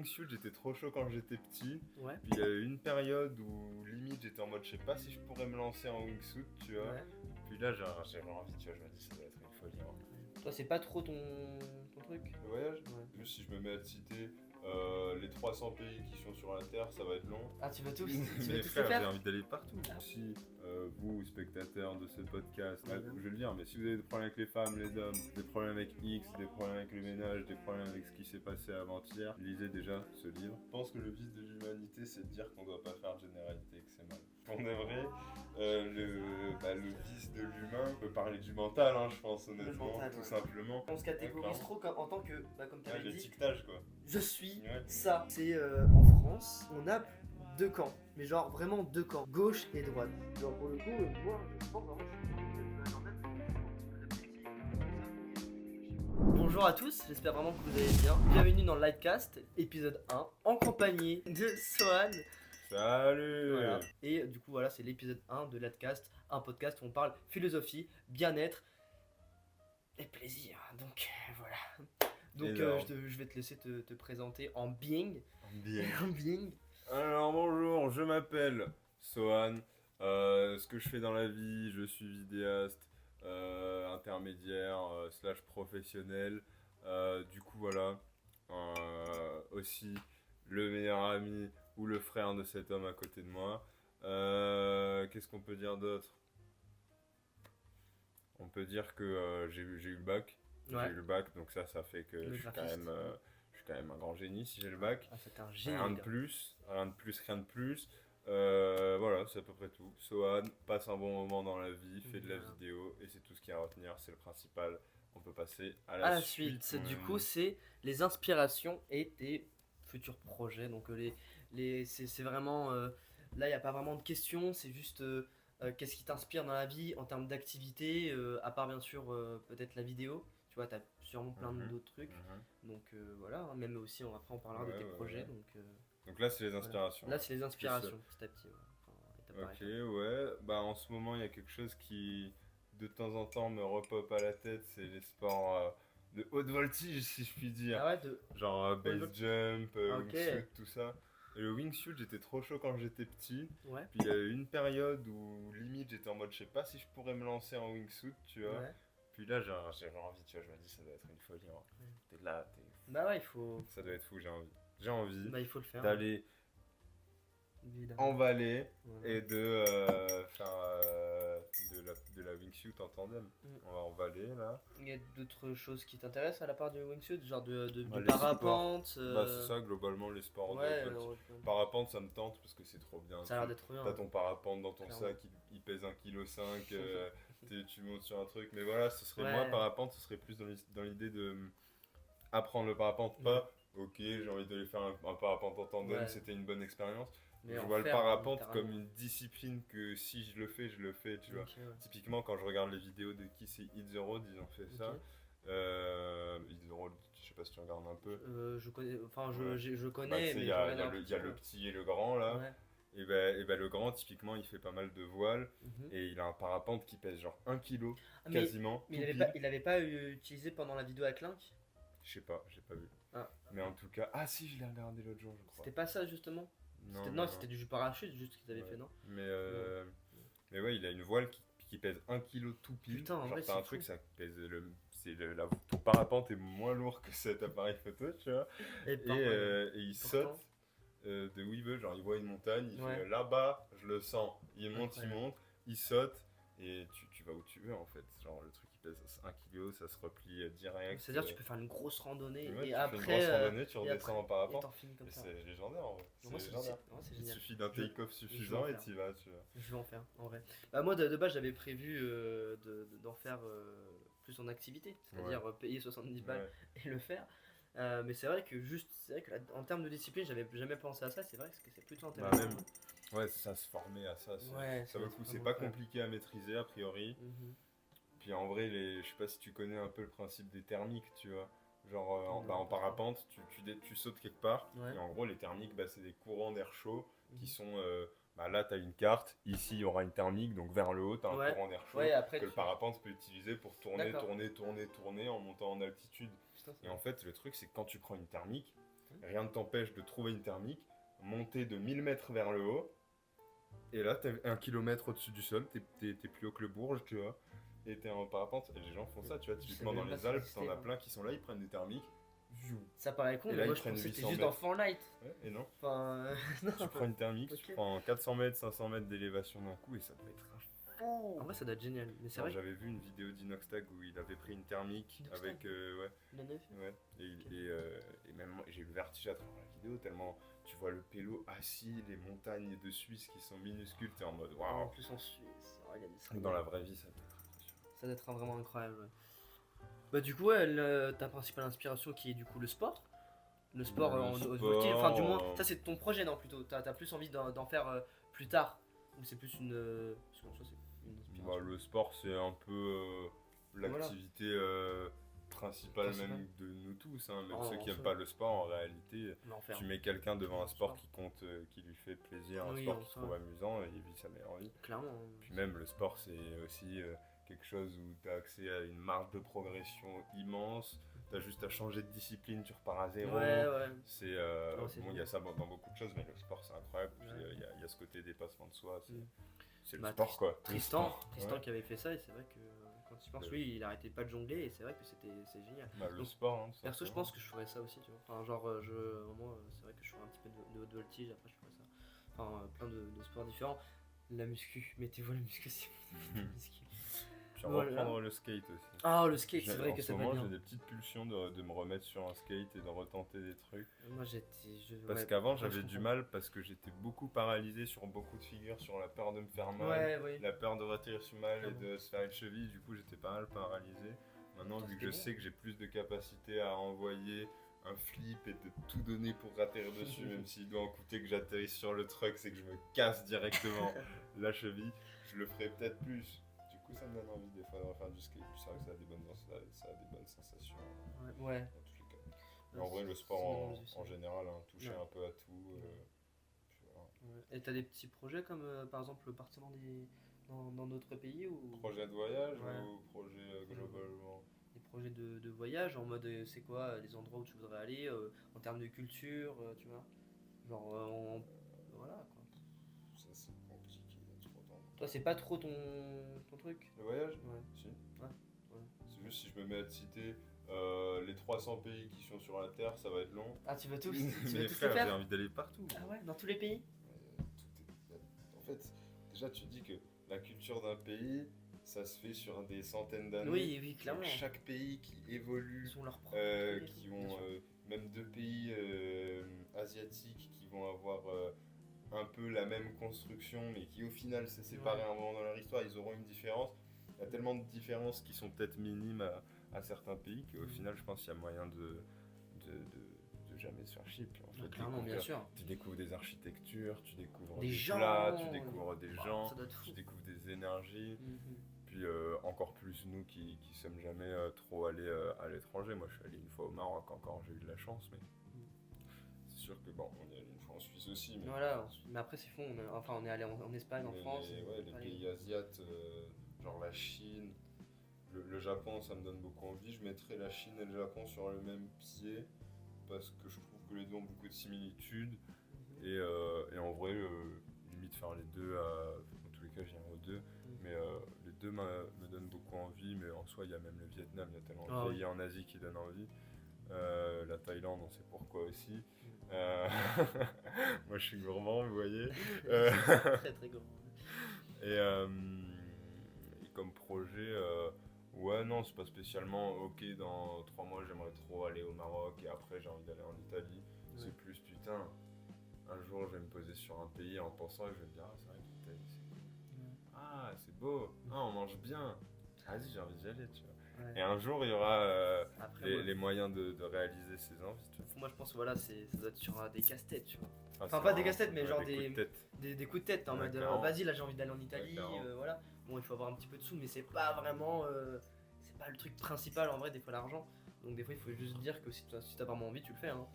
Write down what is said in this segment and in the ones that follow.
wingsuit, j'étais trop chaud quand j'étais petit. Ouais. Puis il y a eu une période où limite j'étais en mode je sais pas si je pourrais me lancer en wingsuit, tu vois. Ouais. Puis là j'avais envie, tu vois, je me dis ça doit être une folie. Hein. Toi, c'est pas trop ton truc. Le voyage, Ouais. juste si je me mets à te citer les 300 pays qui sont sur la Terre, ça va être long. Ah, tu veux tous, tu Mais veux tous les frère, j'ai faire? envie d'aller partout. Ah. Si vous, spectateurs de ce podcast, Ouais. je vais le dire, mais si vous avez des problèmes avec les femmes, les hommes, des problèmes avec X, des problèmes avec le ménage, des problèmes avec ce qui s'est passé avant-hier, lisez déjà ce livre. Je pense que le vice de l'humanité, c'est de dire qu'on doit pas faire de généralité, que c'est mal. Pour de vrai, le vice de l'humain peut parler du mental, hein, je pense honnêtement, mental, tout ouais. simplement. On se catégorise Ouais, trop en tant que, comme tu avais dit, l'étiquetage quoi. je suis Ouais. ça. C'est en France, on a deux camps, mais genre vraiment deux camps, gauche et droite. Genre pour le coup, moi je pense vraiment Bonjour à tous, j'espère vraiment que vous allez bien. Bienvenue dans le Lightcast, épisode 1, en compagnie de Sohan. Salut. Voilà. Et du coup voilà, c'est l'épisode 1 de Lightcast, un podcast où on parle philosophie, bien-être et plaisir. Donc voilà. Donc je vais te laisser te présenter en Bing. Bien. En Bing. Alors bonjour, je m'appelle Sohan. Ce que je fais dans la vie, je suis vidéaste, intermédiaire, slash professionnel. Du coup voilà, aussi le meilleur ami ou le frère de cet homme à côté de moi. Qu'est-ce qu'on peut dire d'autre? On peut dire que j'ai eu le bac. Ouais. J'ai eu le bac, donc ça fait que Le je suis graphiste. quand même un grand génie si j'ai le bac. Ah, c'est un génie. Rien de gars. plus, rien de plus, rien de plus. Voilà, c'est à peu près tout. Sohan passe un bon moment dans la vie, fait de la Voilà. vidéo et c'est tout ce qu'il y a à retenir, c'est le principal. On peut passer à À la la suite. suite, du mon coup, ami. c'est les inspirations et tes futurs projets. Donc, c'est vraiment. Là, il n'y a pas vraiment de questions, c'est juste qu'est-ce qui t'inspire dans la vie en termes d'activité, à part bien sûr peut-être la vidéo. Tu vois, tu as sûrement plein Mhm. d'autres trucs. Mhm. Donc voilà, hein, même aussi, après on parlera de Ouais, tes ouais, projets. ouais. Donc, Donc là, c'est les voilà. inspirations. Là, c'est les inspirations, petit à petit. Ouais. Enfin, étape par Ok, étape. ouais. Bah en ce moment, il y a quelque chose qui, de temps en temps, me repop à la tête, c'est les sports de haute voltige, si je puis dire. Ah ouais, de... Genre base jump, Ok. wingsuit, tout ça. Et le wingsuit, j'étais trop chaud quand j'étais petit. Ouais. Puis il y a eu une période où limite j'étais en mode je sais pas si je pourrais me lancer en wingsuit, tu vois. Ouais. Puis là j'avais envie, tu vois, je me dis ça doit être une folie. Hein. Ouais. T'es là, Bah ouais, il faut. ça doit être fou, j'ai envie. J'ai envie Bah, il faut le faire. d'aller Évidemment. en vallée Voilà. et de faire de la wingsuit en tandem. Mm. On va en vallée là. Il y a d'autres choses qui t'intéressent à la part du wingsuit, genre Bah, du les parapente. Bah c'est ça globalement les sports de Ouais, haute voltige. alors, Parapente ça me tente parce que c'est trop bien. ça a l'air d'être trop bien. T'as ton parapente dans ton Clairement. sac, il pèse 1,5 kg, tu montes sur un truc. Mais voilà, ce serait Ouais. moi, parapente, ce serait plus dans l'idée de apprendre le parapente. Pas, ok, j'ai envie d'aller faire un parapente en tandem, Ouais. c'était une bonne expérience. Mais Je en vois le faire, parapente littéralement. comme une discipline que si je le fais, tu vois. Ok, ouais. Typiquement, quand je regarde les vidéos de qui c'est Hit the Road, ils ont fait ça. Ok. Hit the Road, je sais pas si tu regardes un peu. Je connais, enfin Ouais. je Bah, connais, tu sais, mais il y je a regarde un le petit peu. petit et le grand là. Ouais. Et ben le grand, typiquement, il fait pas mal de voiles. Mhm. Et il a un parapente qui pèse genre 1 kg, Ah, mais quasiment. mais tout il avait pas utilisé pendant la vidéo à Clink. Je sais pas, j'ai pas vu. Ah. Mais en tout cas, ah si, je l'ai regardé l'autre jour, je crois. C'était pas ça justement. Non, Non, c'était du parachute juste qu'ils avaient Ouais. fait, non? Mais ouais, il a une voile qui pèse 1 kg tout pile. Putain, en genre vrai, t'as c'est un truc, fou. ça pèse ton parapente est moins lourd que cet appareil photo, tu vois. Et Et il pourtant- saute de où il veut, genre il voit une montagne, il Ouais. fait là-bas, je le sens. Il monte, Incroyable. il saute, et tu vas où tu veux en fait. Genre le truc il pèse 1 kg, ça se replie direct. C'est-à-dire que tu peux faire une grosse randonnée Ouais, et tu après. fais une grosse randonnée, tu et redescends après- en Et parapente. t'en finis comme Et ça. c'est légendaire en vrai. Moi, C'est légendaire. c'est Il génial. suffit d'un Je- take-off je vais suffisant en et faire. t'y vas, tu vois. Je vais en faire, en vrai. Bah, moi, de base, j'avais prévu d'en faire plus en activité, c'est-à-dire payer 70 balles Ouais. et le faire. Mais c'est vrai que là, en termes de discipline, j'avais jamais pensé à ça. C'est vrai que c'est plutôt Bah, intéressant. même, ouais, c'est ça, se former à ça. Ouais, Ça vaut le c'est coup, c'est vraiment pas cool. compliqué à maîtriser a priori. Mhm. Puis en vrai, je sais pas si tu connais un peu le principe des thermiques, tu vois. Genre Non, en pas trop. parapente, tu sautes quelque part. Ouais. Et en gros, les thermiques, bah, c'est des courants d'air chaud qui Mhm. sont. Bah, là, tu as une carte. Ici, il y aura une thermique. Donc vers le haut, tu as un Ouais. courant d'air chaud Ouais, après, que le parapente peut utiliser pour tourner, D'accord. tourner en montant en altitude. Putain, Et en fait, le truc, c'est que quand tu prends une thermique, rien ne t'empêche de trouver une thermique, monter de 1000 mètres vers le haut, et là, t'es 1 kilomètre au-dessus du sol, t'es plus haut que le Bourges, tu vois, et t'es en parapente, et les gens font ça, tu vois, typiquement savais dans même pas les ça Alpes, existait, t'en as moi. plein qui sont là, ils prennent des thermiques, Zou. Ça paraît con, Et mais là, moi ils je prennent pensais que c'était 800 juste dans mètres. Fortnite. Ouais, et non, Enfin, non. tu prends une thermique, tu Ok. prends 400 mètres, 500 mètres d'élévation d'un coup, et ça doit être un fou. En vrai, ça doit être génial. Mais c'est Alors, vrai que j'avais vu une vidéo d'Inoxtag où il avait pris une thermique Inoxtag avec. Ouais, il en avait fait. ouais. Et même moi, j'ai eu le vertige à travers la vidéo tellement tu vois le pélo assis, les montagnes de Suisse qui sont minuscules, t'es en mode En waouh. plus en Suisse, regardez ça. Dans la vraie vie, ça doit être impressionnant. Ça doit être vraiment incroyable. Ouais. Bah, du coup, ouais, ta principale inspiration qui est du coup le sport. Le sport Le en haute sport, voltige. Enfin, du moins, ça c'est ton projet, non, plutôt. T'as plus envie d'en faire plus tard. Ou c'est plus une. Parce qu'en soi, c'est une inspiration. Bah, le sport, c'est un peu l'activité principale Principale. même de nous tous. Hein. Même En- ceux en qui n'aiment soi. pas le sport, en réalité, On va en faire. tu mets quelqu'un devant un sport Sport. qui compte, qui lui fait plaisir, un Oui, sport en qu'il soi. trouve amusant, et il vit sa meilleure vie. Clairement. Puis même le sport, c'est aussi quelque chose où tu as accès à une marge de progression immense. Tu as juste à changer de discipline, tu repars à zéro. Ouais, ouais. C'est Ouais, c'est bon, il y a ça dans beaucoup de choses, mais le sport c'est incroyable. Puis, Ouais. il y a ce côté dépassement de soi. C'est le Bah, sport quoi. Tristan, Le sport, Tristan ouais. qui avait fait ça, et c'est vrai que quand il pense, lui, il arrêtait pas de jongler, et c'est vrai que c'est génial. Bah, le Donc, sport. Hein, tout Perso, je simplement. pense que je ferais ça aussi, tu vois. Enfin, genre, moi, c'est vrai que je ferais un petit peu de haute voltige, après je ferais ça. Enfin, plein de sports différents. La muscu, mettez-vous la muscu si vous faites de la muscu. Puis Voilà. reprendre le skate aussi. Ah, le skate, c'est vrai En que ce ça va moment, bien. j'ai des petites pulsions de me remettre sur un skate et de retenter des trucs. Moi, Parce ouais, qu'avant, ouais, j'avais je du comprends. mal parce que j'étais beaucoup paralysé sur beaucoup de figures, sur la peur de me faire mal. Ouais, ouais. La peur de retirer sur mal et Clairement. de se faire une cheville, du coup j'étais pas mal paralysé. Maintenant, Putain, vu que c'était je bon. sais que j'ai plus de capacité à envoyer un flip et de tout donner pour atterrir dessus, même s'il doit en coûter que j'atterrisse sur le truck, c'est que je me casse directement la cheville, je le ferai peut-être plus. Du coup, ça me donne envie des fois de refaire du skate. C'est vrai que ça a des bonnes sensations Ouais. dans tous les cas. Mais en vrai, le sport en général, hein, toucher Ouais. un peu à tout. Puis voilà. Ouais. Et t'as des petits projets comme par exemple partir dans d'autres pays ou Projet de voyage Ouais. ou projet globalement? des projets de voyage en mode c'est quoi les endroits où tu voudrais aller en termes de culture, tu vois? Genre voilà quoi. Ça c'est compliqué, il y a trop d'endroits. Toi, c'est pas trop ton truc? Le voyage? Ouais. Si. Ouais. C'est juste si je me mets à te citer les 300 pays qui sont sur la Terre, ça va être long. Ah, tu veux tous, Mais tous frère, les j'ai faire? envie d'aller partout. Ah ouais, dans tous les pays? En fait, déjà tu dis que la culture d'un pays, ça se fait sur des centaines d'années. Oui, oui, Donc, clairement. chaque pays qui évolue, Ils ont leur propre truc et qui tout, vont bien sûr. même deux pays asiatiques qui vont avoir un peu la même construction, mais qui au final s'est séparés Ouais. à un moment dans leur histoire, ils auront une différence. Il y a tellement de différences qui sont peut-être minimes à certains pays qu'au final, je pense qu'il y a moyen de jamais se faire chier. Puis en fait, Clairement, bien sûr. tu découvres des architectures, tu découvres Des des gens, plats, tu découvres des Bah, gens, ça doit être fou. tu découvres des énergies. Mhm. Puis encore plus nous qui sommes jamais trop allés à l'étranger. Moi, je suis allé une fois au Maroc encore, j'ai eu de la chance, mais c'est sûr que bon, on est allé une fois en Suisse aussi. Mais, Voilà, mais après c'est fou, on est allé en Espagne, en mais France. les Allez. pays asiates, genre la Chine, le Japon, ça me donne beaucoup envie. Je mettrais la Chine et le Japon sur le même pied parce que je trouve que les deux ont beaucoup de similitudes. Et en vrai, limite faire les deux, en tous les cas, j'irai aux deux. Mais les deux me donnent beaucoup envie. Mais en soi, il y a même le Vietnam, il y a tellement de pays en Asie qui donnent envie. La Thaïlande, on sait pourquoi aussi. Moi, je suis gourmand, vous voyez. Très très grand. Et comme projet, ouais, non, c'est pas spécialement ok. Dans 3 mois, j'aimerais trop aller au Maroc et après, j'ai envie d'aller en Italie. Ouais. C'est plus putain. Un jour, je vais me poser sur un pays en pensant et je vais me dire, ah, c'est vrai que l'Italie, c'est cool. Ah, c'est beau. Ah, on mange bien. Vas-y, j'ai envie d'y aller, tu vois. Ouais. Et un jour, il y aura Après, moi, les moyens de réaliser ses envies, tu vois. moi je pense voilà, ça doit être sur des casse-têtes, tu vois. Enfin, C'est pas des vraiment- casse-têtes, mais ouais, genre coups de tête. des coups de tête en Ouais, mode clairement. vas-y, là j'ai envie d'aller en Italie, clairement. voilà. Bon, il faut avoir un petit peu de sous, mais c'est pas vraiment. C'est pas le truc principal en vrai, des fois l'argent. Donc des fois, il faut juste dire que si t'as vraiment envie, tu le fais. Hein.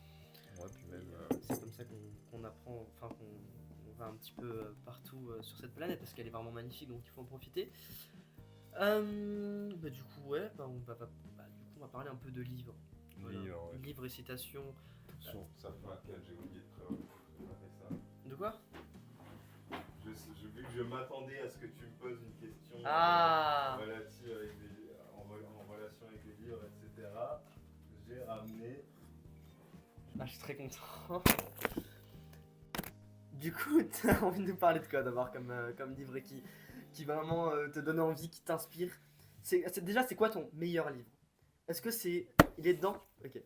Ouais, puis même. C'est comme ça qu'on apprend, enfin qu'on va un petit peu partout sur cette planète parce qu'elle est vraiment magnifique, donc il faut en profiter. Bah, du coup, ouais, du coup, on va parler un peu de livres. Voilà. Livres, ouais. Livres et citations. Attention, ça fait un 4, j'ai oublié de prévoir. J'ai pas fait ça. De quoi? Vu que je m'attendais à ce que tu me poses une question Ah. relative avec en relation avec les livres, etc., j'ai ramené. Ah, je suis très content. Du coup, t'as envie de nous parler de quoi d'abord comme livre qui vraiment te donne envie, qui t'inspire? Déjà, c'est quoi ton meilleur livre? Est-ce que c'est... Il est dedans? Ok.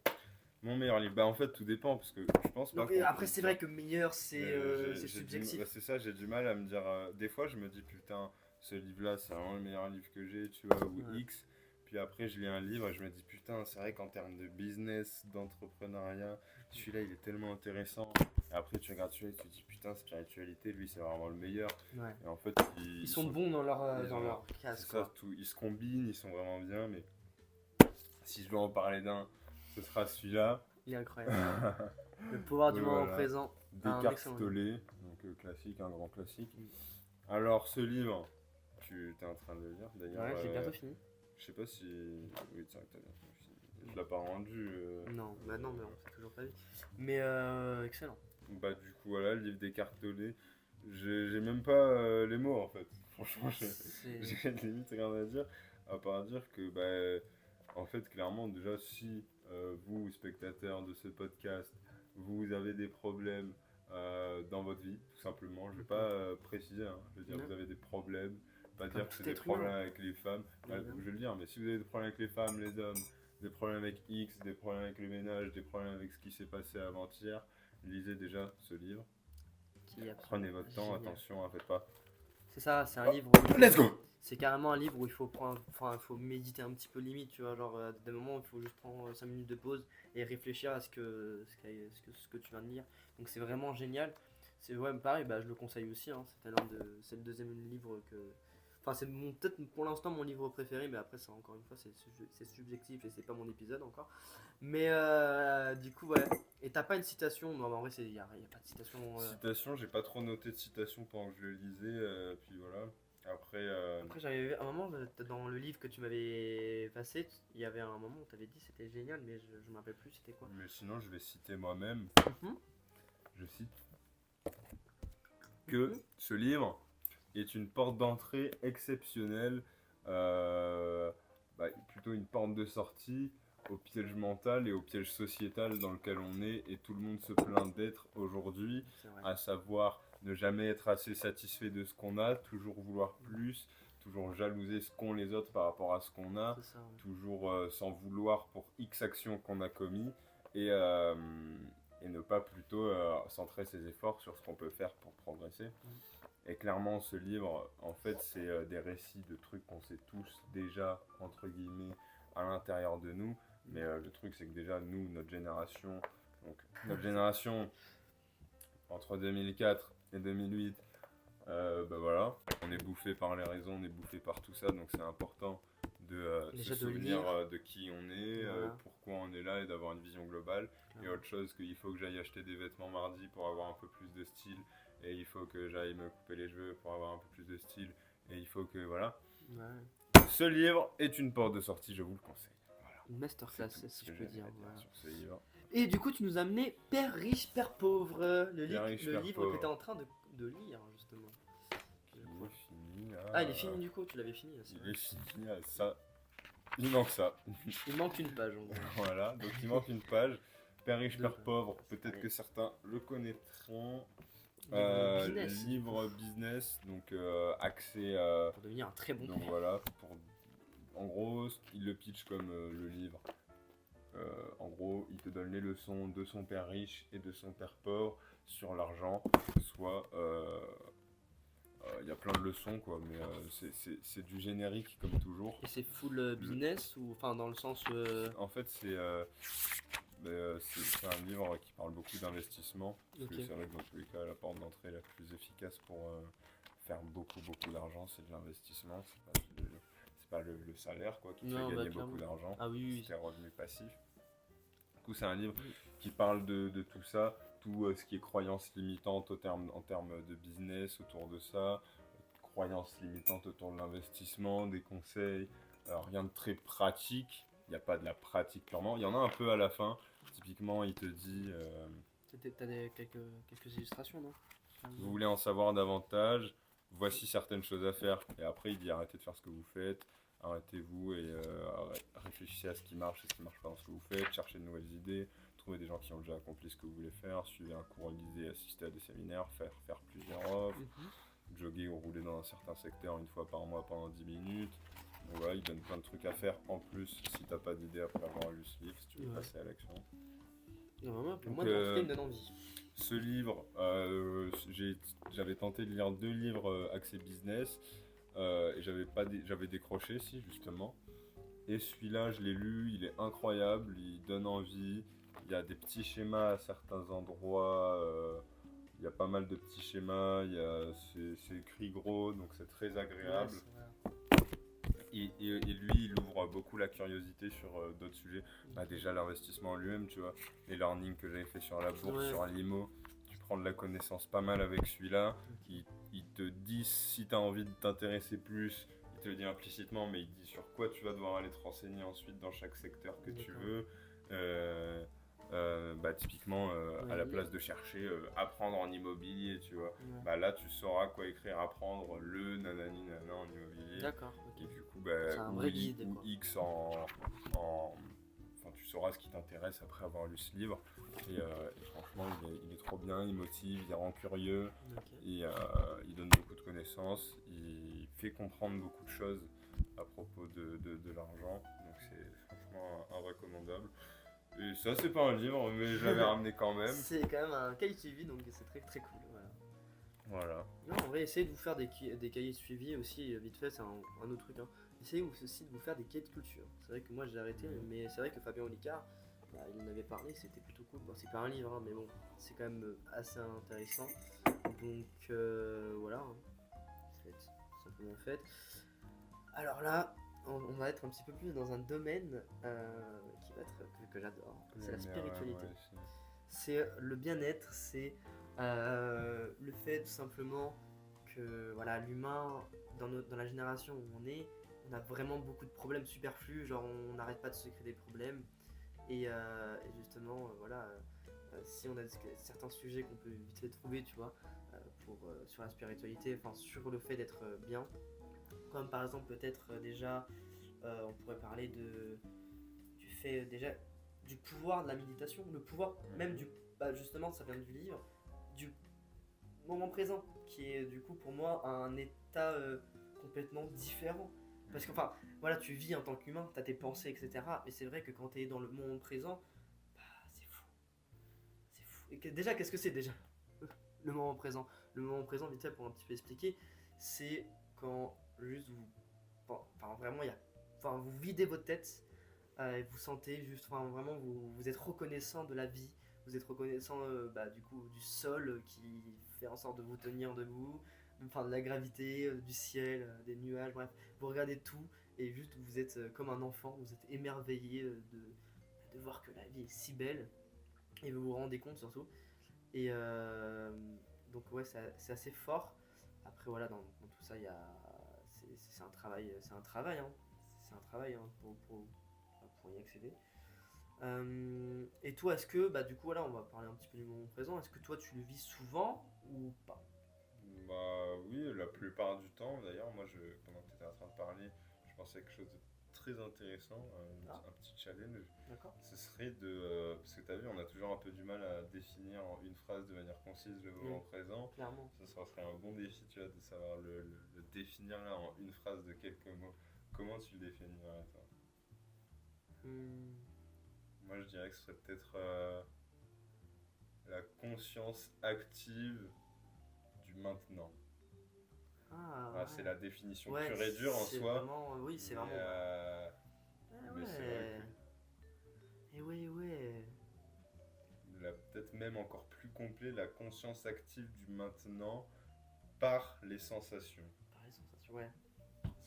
Mon meilleur livre, bah en fait tout dépend parce que je pense pas Donc, qu'on après, peut c'est dire. vrai que meilleur, Mais c'est subjectif. c'est ça, j'ai du mal à me dire. Des fois, je me dis putain, ce livre-là, c'est vraiment le meilleur livre que j'ai, tu vois, ou Ouais. X. Puis après, je lis un livre et je me dis putain, c'est vrai qu'en termes de business, d'entrepreneuriat, celui-là, il est tellement intéressant. Et après, tu regardes celui-là et tu te dis putain, spiritualité, lui, c'est vraiment le meilleur. Ouais. Et en fait, Ils sont bons dans ils dans ont- leur case, c'est ça, quoi. tout, ils se combinent, ils sont vraiment bien. Mais si je dois en parler d'un, ce sera celui-là. Il est incroyable. Le pouvoir du Oui, moment voilà. présent. Un Descartes excellent livre. Tollé, donc classique, un grand classique. Alors, ce livre, tu es en train de le lire d'ailleurs. Ouais, j'ai bientôt fini. Je sais pas si. Oui, c'est vrai que t'as bientôt fini. Je l'ai pas rendu. Non, bah non, mais on fait toujours pas vite. Mais excellent. Bah, du coup, voilà, le livre Descartes Tollé. J'ai même pas les mots en fait. Franchement, C'est... j'ai limite rien à dire. À part dire que, bah, en fait, clairement, déjà, si vous, spectateurs de ce podcast, vous avez des problèmes dans votre vie, tout simplement, je vais pas préciser, hein, je veux dire, Non. vous avez des problèmes, pas Comme dire que tout c'est des être humain. problèmes avec les femmes, bah, Évidemment. je vais le dire, mais si vous avez des problèmes avec les femmes, les hommes, des problèmes avec X, des problèmes avec le ménage, des problèmes avec ce qui s'est passé avant-hier, lisez déjà ce livre. Qui est Prenez absolument votre temps, génial. attention, faites pas. C'est ça, c'est un Oh, livre. let's go! C'est carrément un livre où il faut prendre, enfin, il faut méditer un petit peu limite, tu vois, genre à des moments où il faut juste prendre 5 minutes de pause et réfléchir à ce que tu viens de lire. Donc c'est vraiment génial. C'est ouais, pareil, bah, je le conseille aussi. Hein. C'est le deuxième livre que, enfin c'est peut-être pour l'instant mon livre préféré, mais après ça encore une fois c'est subjectif et c'est pas mon épisode encore. Mais du coup ouais. Et t'as pas une citation? Non, mais en vrai y a pas de citation. Citation, j'ai pas trop noté de citation pendant que je le lisais, puis voilà. Après, Après, j'avais vu un moment dans le livre que tu m'avais passé, il y avait un moment où tu avais dit c'était génial, mais je me rappelle plus c'était quoi. mais sinon, je vais citer moi-même. Mhm. Je cite que ce livre est une porte d'entrée exceptionnelle, bah, plutôt une porte de sortie au piège mental et au piège sociétal dans lequel on est et tout le monde se plaint d'être aujourd'hui, C'est vrai. à savoir ne jamais être assez satisfait de ce qu'on a, toujours vouloir plus, toujours jalouser ce qu'ont les autres par rapport à ce qu'on a, C'est ça. Ouais. toujours s'en vouloir pour X actions qu'on a commis et, et ne pas plutôt centrer ses efforts sur ce qu'on peut faire pour progresser. Et clairement, ce livre, en fait, c'est des récits de trucs qu'on sait tous déjà, entre guillemets, à l'intérieur de nous. Mais le truc, c'est que déjà, nous, notre génération, entre 2004 et 2008, bah voilà, on est bouffé par les raisons, on est bouffé par tout ça, donc c'est important de Déjà se de souvenir lire. de qui on est, Voilà. pourquoi on est là et d'avoir une vision globale. Et Clairement. autre chose qu'il faut que j'aille acheter des vêtements mardi pour avoir un peu plus de style, et il faut que j'aille me couper les cheveux pour avoir un peu plus de style, et il faut que voilà. Ouais. Ce livre est une porte de sortie, je vous le conseille. Voilà. Une masterclass, C'est tout ce si que je peux j'ai dire. à dire Voilà. sur ce livre. Et du coup, tu nous as amené Père riche, Père pauvre, Père riche, le Père livre pauvre. que tu es en train de lire, justement. Il est fini là. Ah, il est fini du coup, tu l'avais fini. Là, c'est Il vrai. est fini, ah, ça. Il manque ça. Il manque une page en gros. Voilà, donc il manque une page. Père riche, Père Deux. pauvre, peut-être que certains le connaîtront. Livre business. Livre business, donc accès. Pour devenir un très bon Donc père. voilà, en gros, il le pitch comme le livre. En gros, il te donne les leçons de son père riche et de son père pauvre sur l'argent. Soit il y a plein de leçons, quoi, mais c'est du générique comme toujours. Et c'est full business ou enfin dans le sens. En fait, c'est un livre qui parle beaucoup d'investissement. Parce Ok. que c'est vrai que dans tous les cas, la porte d'entrée la plus efficace pour faire beaucoup d'argent, c'est de l'investissement. C'est pas le salaire quoi, qui te Non, fait bah, gagner beaucoup clairement. d'argent. Ah oui, oui, C'est tes revenus passifs. Du coup, c'est un livre qui parle de tout ça, tout ce qui est croyances limitantes en termes de business autour de ça, croyances limitantes autour de l'investissement, des conseils, rien de très pratique. Il n'y a pas de la pratique purement. Il y en a un peu à la fin. Typiquement, il te dit T'as quelques illustrations, non? vous voulez en savoir davantage, voici certaines choses à faire. Et après, il dit arrêtez de faire ce que vous faites, arrêtez-vous et réfléchissez à ce qui marche et ce qui marche pas dans ce que vous faites, cherchez de nouvelles idées, trouvez des gens qui ont déjà accompli ce que vous voulez faire, suivez un cours, lisez, assistez à des séminaires, faire plusieurs offres, jogger ou rouler dans un certain secteur une fois par mois pendant 10 minutes. Donc voilà, il donne plein de trucs à faire en plus si t'as pas d'idée après avoir lu ce livre, si tu veux passer à l'action. Non, pour Donc, moi, en tout cas, il me donne envie. Ce livre, j'avais tenté de lire 2 livres axés business et j'avais décroché, si justement. Et celui-là, je l'ai lu, il est incroyable, il donne envie. Il y a des petits schémas à certains endroits, il y a pas mal de petits schémas, c'est écrit gros, donc c'est très agréable. Et lui, il ouvre beaucoup la curiosité sur d'autres sujets. Bah, déjà, l'investissement en lui-même, tu vois. Les learnings que j'avais fait sur la bourse, sur l'IMO, tu prends de la connaissance pas mal avec celui-là. Il te dit si tu as envie de t'intéresser plus, il te le dit implicitement, mais il dit sur quoi tu vas devoir aller te renseigner ensuite dans chaque secteur que tu veux. Typiquement, à la place de chercher apprendre en immobilier, tu vois. Bah là, tu sauras quoi écrire, apprendre le nanani nana en immobilier. D'accord. Et du coup, c'est un vrai guide, ou X Enfin, tu sauras ce qui t'intéresse après avoir lu ce livre. Et franchement, il est trop bien, il motive, il rend curieux, et, il donne beaucoup de connaissances, il fait comprendre beaucoup de choses à propos de l'argent. Donc c'est franchement un recommandable. Et ça, c'est pas un livre, mais je l'avais ramené quand même. C'est quand même un cahier de suivi, donc c'est très très cool. Voilà. Non, on va essayer de vous faire des cahiers de suivi aussi, vite fait, c'est un autre truc. Essayez aussi de vous faire des cahiers de culture. C'est vrai que moi j'ai arrêté, mais c'est vrai que Fabien Olicard, il en avait parlé, c'était plutôt cool. Bon, c'est pas un livre, mais bon, c'est quand même assez intéressant. Donc voilà, faites, simplement faites. Alors là, on va être un petit peu plus dans un domaine qui va être que j'adore, c'est la spiritualité. C'est le bien-être, c'est le fait tout simplement que voilà, l'humain, dans la génération où on a vraiment beaucoup de problèmes superflus, genre on n'arrête pas de se créer des problèmes. Et justement, si on a certains sujets qu'on peut vite fait trouver, tu vois, sur la spiritualité, enfin sur le fait d'être bien, comme par exemple peut-être déjà, on pourrait parler du fait déjà du pouvoir de la méditation, le pouvoir même justement ça vient du livre, du moment présent, qui est du coup pour moi un état complètement différent. Parce que enfin, voilà, tu vis en tant qu'humain, tu as tes pensées, etc. Mais c'est vrai que quand tu es dans le moment présent, c'est fou. C'est fou. Et déjà, qu'est-ce que c'est déjà le moment présent? Le moment présent, vite fait, pour un petit peu expliquer, c'est quand juste vraiment, vous videz votre tête et vous sentez juste, vraiment, vous êtes reconnaissant de la vie. Vous êtes reconnaissant du coup du sol qui fait en sorte de vous tenir debout, de la gravité, du ciel, des nuages, bref, vous regardez tout et juste vous êtes comme un enfant, vous êtes émerveillé de voir que la vie est si belle et vous vous rendez compte surtout. Et donc ouais, c'est assez fort. Après voilà, dans tout ça, c'est un travail, c'est un travail, pour y accéder. Et toi, est-ce que, du coup, voilà, on va parler un petit peu du moment présent. Est-ce que toi, tu le vis souvent ou pas? Bah oui, la plupart du temps. D'ailleurs, moi, pendant que tu étais en train de parler, je pensais à quelque chose de très intéressant, un petit challenge. D'accord. Ce serait parce que tu as vu, on a toujours un peu du mal à définir en une phrase de manière concise le moment présent. Clairement. Ça serait un bon défi, tu vois, de savoir le définir là en une phrase de quelques mots. Comment tu le définirais, toi? Moi, je dirais que ce serait peut-être la conscience active du maintenant. Ouais. C'est la définition pure et dure en soi. Vraiment, oui, c'est vraiment. Mais c'est vrai Et ouais. peut-être même encore plus complet, la conscience active du maintenant par les sensations. Par les sensations, ouais.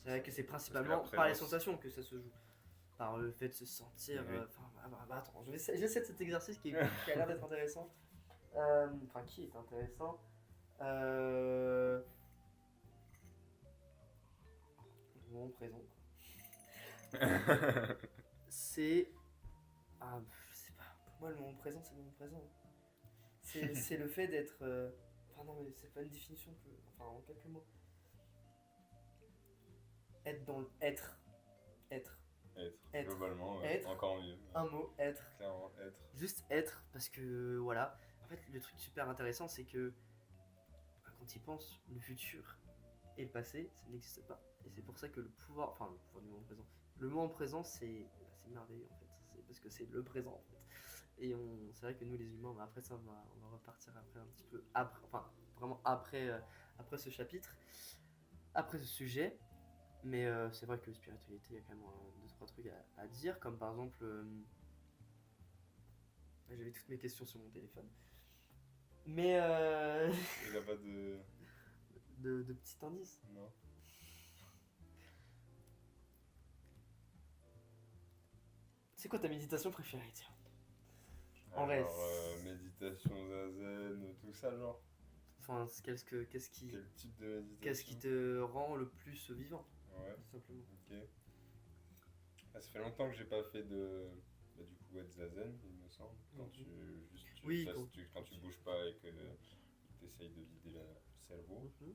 C'est vrai que c'est principalement par les sensations que ça se joue. Par le fait de se sentir. Attends, j'essaie de cet exercice qui a l'air d'être intéressant. Qui est intéressant. Le moment présent. C'est. Je sais pas. Moi, le moment présent, c'est le moment présent. C'est le fait d'être. Enfin, non, mais c'est pas une définition que. Enfin, en quelques mots. Être dans le. Être. Être. Être. Être. Globalement, ouais. Être. Encore mieux. Un mot, être. Clairement, être. Juste être, parce que voilà. En fait, le truc super intéressant, c'est que quand il pense, le futur et le passé, ça n'existe pas. Et c'est pour ça que le pouvoir. Enfin, le pouvoir du moment présent. Le moment présent, c'est merveilleux en fait. C'est parce que c'est le présent en fait. Et c'est vrai que nous les humains, bah, après ça, on va repartir après un petit peu. Après, enfin, vraiment après, après ce chapitre, après ce sujet. Mais c'est vrai que spiritualité, il y a quand même deux, trois trucs à dire. Comme par exemple, j'avais toutes mes questions sur mon téléphone. Mais Il a pas de. de petits indices. Non. C'est quoi ta méditation préférée, tiens? En vrai, Alors, méditation zazen, tout ça, genre. enfin, Quel type de qu'est-ce qui méditation? te rend le plus vivant, Ouais, tout simplement. ok. Ah, ça fait longtemps que j'ai pas fait de. Bah, du coup, ouais, de zazen, il me semble. Quand Mhm. tu. Juste, Oui, quand tu bouges pas et que tu essayes de vider le cerveau. Mhm.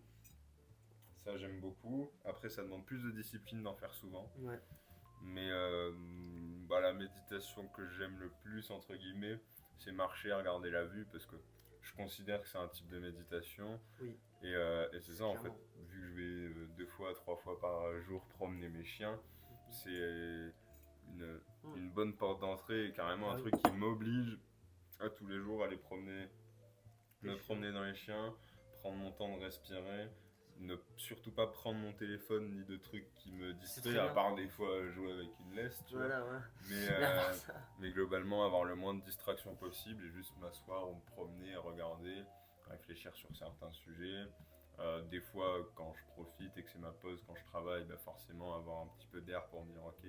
Ça, j'aime beaucoup. Après, ça demande plus de discipline d'en faire souvent. Ouais, Mais bah, la méditation que j'aime le plus, entre guillemets, c'est marcher, regarder la vue, parce que je considère que c'est un type de méditation. oui, Et c'est ça, en fait, clairement. vu que je vais 2 fois, 3 fois par jour promener mes chiens, Mhm. c'est Mhm. une bonne porte d'entrée et carrément un Bah oui, truc qui m'oblige à tous les jours aller t'es me chiant. promener dans les chiens, prendre mon temps de respirer, ne surtout pas prendre mon téléphone ni de trucs qui me C'est distraient, très à bien. part des fois jouer avec une laisse, tu vois. Voilà, voilà. Mais, Mais à part ça. mais globalement, avoir le moins de distractions possible et juste m'asseoir ou me promener, regarder, réfléchir sur certains sujets. Des fois, quand je profite et que c'est ma pause, quand je travaille, bah forcément avoir un petit peu d'air pour me dire ok,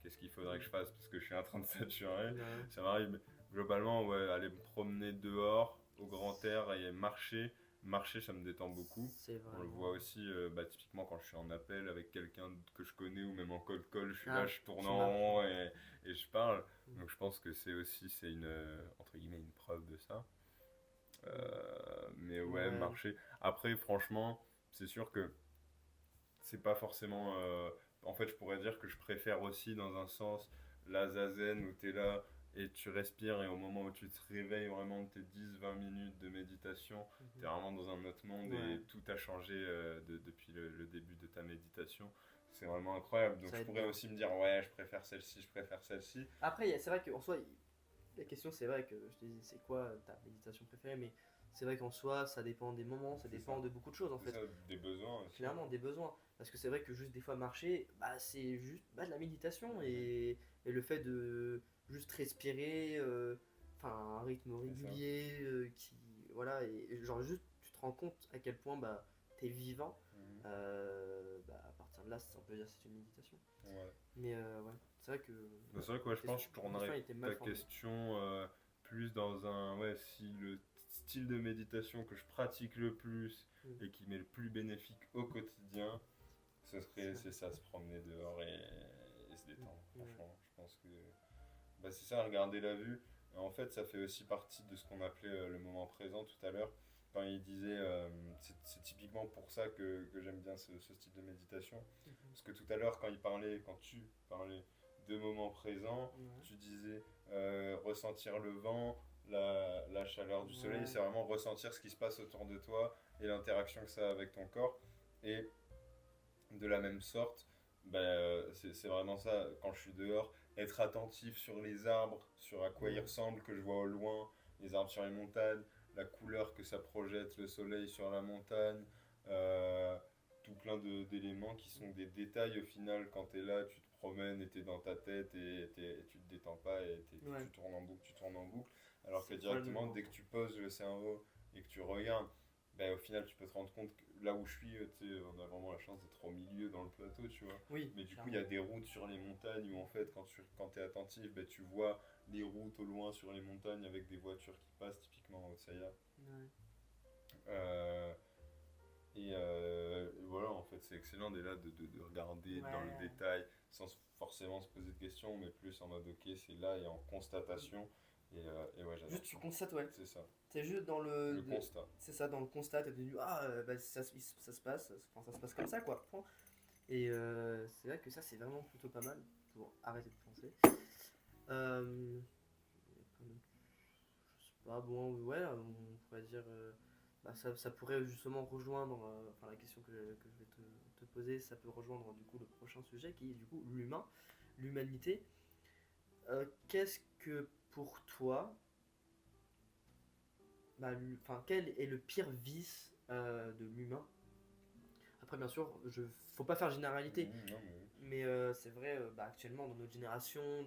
qu'est-ce qu'il faudrait que je fasse parce que je suis en train de saturer. Ouais, Ça m'arrive globalement, ouais, aller me promener dehors au grand air et marcher. Marcher, ça me détend beaucoup. c'est On le vraiment. voit aussi, bah, typiquement quand je suis en appel avec quelqu'un que je connais ou même en cold call, je suis là, Ah, je tourne tu en marches. rond et je parle. Mhm. Donc je pense que c'est aussi, c'est une, entre guillemets, une preuve de ça. Mais ouais, Ouais, marcher. Après, franchement, c'est sûr que c'est pas forcément. En fait, je pourrais dire que je préfère aussi, dans un sens, la zazen où tu es là et tu respires, et au moment où tu te réveilles vraiment de tes 10-20 minutes de méditation, tu es mhm. vraiment dans un autre monde Ouais, et tout a changé depuis le début de ta méditation. C'est vraiment incroyable. Donc ça je aide pourrais bien. aussi me dire, ouais, je préfère celle-ci, je préfère celle-ci. Après, c'est vrai qu'en soi, la question c'est vrai que je te dis c'est quoi ta méditation préférée, mais c'est vrai qu'en soi, ça dépend des moments, ça C'est ça. dépend de beaucoup de choses en C'est fait. ça, des besoins aussi. Clairement, des besoins. Parce que c'est vrai que juste des fois marcher, bah, c'est juste bah, de la méditation Mhm. et le fait de juste respirer, enfin un rythme C'est ça. régulier, qui voilà, et genre juste tu te rends compte à quel point bah, t'es vivant. Mhm. Bah, à partir de là, on peut dire que c'est une méditation. Ouais. Mais ouais, c'est vrai que Bah, c'est vrai que ouais, je pense que je la question tournerais était mal ta formulée. question plus dans un. Ouais, si le style de méditation que je pratique le plus Mm. et qui m'est le plus bénéfique au quotidien, Ça. c'est ça, se promener dehors et se Mm. détendre. Ouais. Franchement, je pense que bah, c'est ça, regarder la vue. Et en fait, ça fait aussi partie de ce qu'on appelait le moment présent tout à l'heure. Quand il disait, c'est typiquement pour ça que j'aime bien ce style de méditation. Mhm. Parce que tout à l'heure, quand tu parlais de moment présent, Ouais. tu disais ressentir le vent, la chaleur du soleil, Ouais. c'est vraiment ressentir ce qui se passe autour de toi et l'interaction que ça a avec ton corps. Et de la même sorte, bah, c'est vraiment ça, quand je suis dehors, être attentif sur les arbres, sur à quoi ils Ouais. ressemblent, que je vois au loin, les arbres sur les montagnes, la couleur que ça projette le soleil sur la montagne, euh, tout plein d'éléments qui sont des détails au final. Quand tu es là, tu te promènes et tu es dans ta tête et tu te détends pas et Ouais. tu tournes en boucle, tu tournes en boucle. Alors C'est que le problème de directement, dès que l'enfant. tu poses le cerveau et que tu regardes, ben, au final, tu peux te rendre compte que là où je suis, tu sais, on a vraiment la chance d'être au milieu dans le plateau, tu vois. Oui, Mais du coup, il y clairement. a des routes sur les montagnes où, en fait, quand tu es attentif, ben, tu vois les routes au loin sur les montagnes avec des voitures qui passent, typiquement en Haute-Sahara. Ouais. Euh, et voilà, en fait, c'est excellent déjà de regarder dans le Ouais. détail sans forcément se poser de questions, mais plus en mode ok, c'est là et en constatation Et ouais, j'adore Juste tu ça. constates, ouais. C'est ça, C'est juste dans le constat. c'est ça, dans le constat, t'es devenu, bah, ça se passe, enfin, ça se passe comme ça, quoi. Point. Et c'est vrai que ça, c'est vraiment plutôt pas mal pour arrêter de penser. Euh, je sais pas, bon, ouais, on pourrait dire, bah, ça pourrait justement rejoindre, enfin, la question que je vais te poser, ça peut rejoindre du coup le prochain sujet qui est du coup l'humain, l'humanité. Qu'est-ce que pour toi, bah, enfin, quel est le pire vice de l'humain? Après, bien sûr, faut pas faire généralité, Non, mais oui. mais c'est vrai, bah, actuellement, dans notre génération,